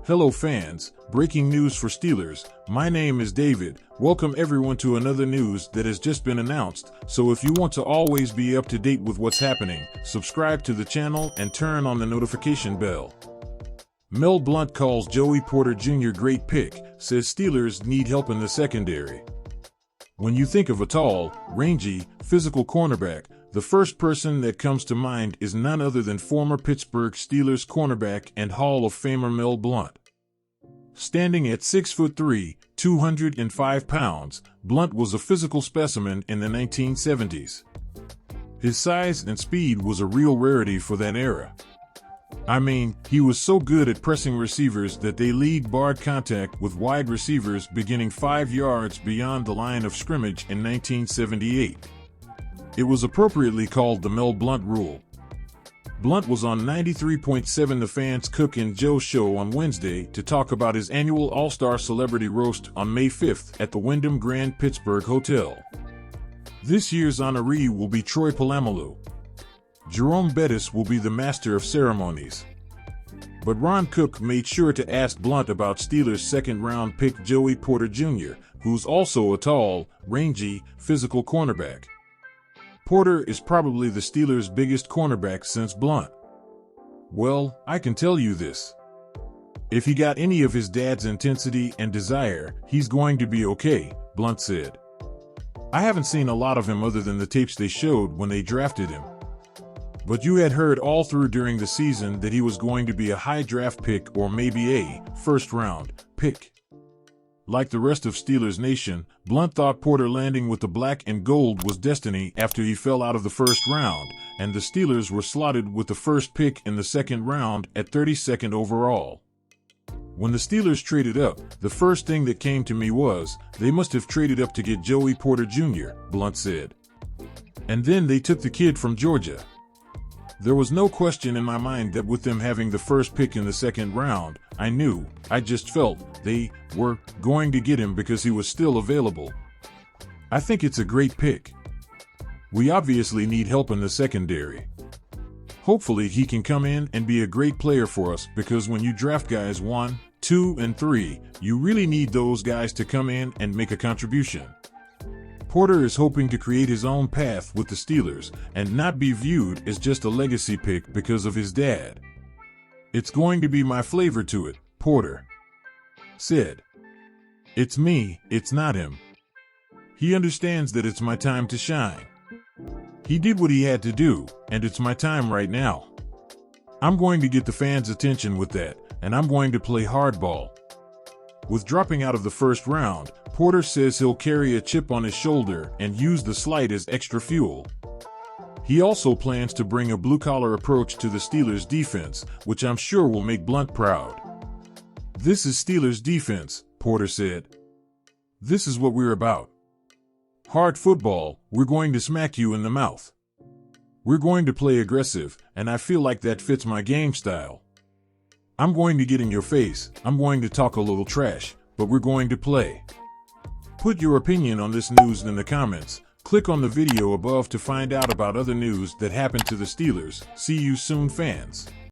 Hello fans, breaking news for Steelers. My name is David. Welcome everyone to another news that has just been announced. So if you want to always be up to date with what's happening, subscribe to the channel and turn on the notification bell. Mel Blount calls Joey Porter Jr. great pick, says Steelers need help in the secondary. When you think of a tall, rangy, physical cornerback, the first person that comes to mind is none other than former Pittsburgh Steelers cornerback and Hall of Famer Mel Blount. Standing at 6'3", 205 pounds, Blount was a physical specimen in the 1970s. His size and speed was a real rarity for that era. I mean, he was so good at pressing receivers that they league barred contact with wide receivers beginning 5 yards beyond the line of scrimmage in 1978. It was appropriately called the Mel Blount Rule. Blount was on 93.7 The Fans Cook and Joe show on Wednesday to talk about his annual All-Star Celebrity Roast on May 5th at the Wyndham Grand Pittsburgh Hotel. This year's honoree will be Troy Polamalu. Jerome Bettis will be the master of ceremonies. But Ron Cook made sure to ask Blount about Steelers' second-round pick Joey Porter Jr., who's also a tall, rangy, physical cornerback. Porter is probably the Steelers' biggest cornerback since Blount. Well, I can tell you this. If he got any of his dad's intensity and desire, he's going to be okay, Blount said. I haven't seen a lot of him other than the tapes they showed when they drafted him. But you had heard all through during the season that he was going to be a high draft pick or maybe a first-round pick. Like the rest of Steelers Nation, Blount thought Porter landing with the black and gold was destiny after he fell out of the first round, and the Steelers were slotted with the first pick in the second round at 32nd overall. When the Steelers traded up, the first thing that came to me was, they must have traded up to get Joey Porter Jr., Blount said. And then they took the kid from Georgia. There was no question in my mind that with them having the first pick in the second round, I just felt they were going to get him because he was still available. I think it's a great pick. We obviously need help in the secondary. Hopefully he can come in and be a great player for us because when you draft guys 1, 2, and 3, you really need those guys to come in and make a contribution. Porter is hoping to create his own path with the Steelers and not be viewed as just a legacy pick because of his dad. It's going to be my flavor to it, Porter said. It's me, it's not him. He understands that it's my time to shine. He did what he had to do, and it's my time right now. I'm going to get the fans' attention with that, and I'm going to play hardball. With dropping out of the first round, Porter says he'll carry a chip on his shoulder and use the slight as extra fuel. He also plans to bring a blue-collar approach to the Steelers' defense, which I'm sure will make Blount proud. This is Steelers' defense, Porter said. This is what we're about. Hard football, we're going to smack you in the mouth. We're going to play aggressive, and I feel like that fits my game style. I'm going to get in your face, I'm going to talk a little trash, but we're going to play. Put your opinion on this news in the comments. Click on the video above to find out about other news that happened to the Steelers. See you soon, fans.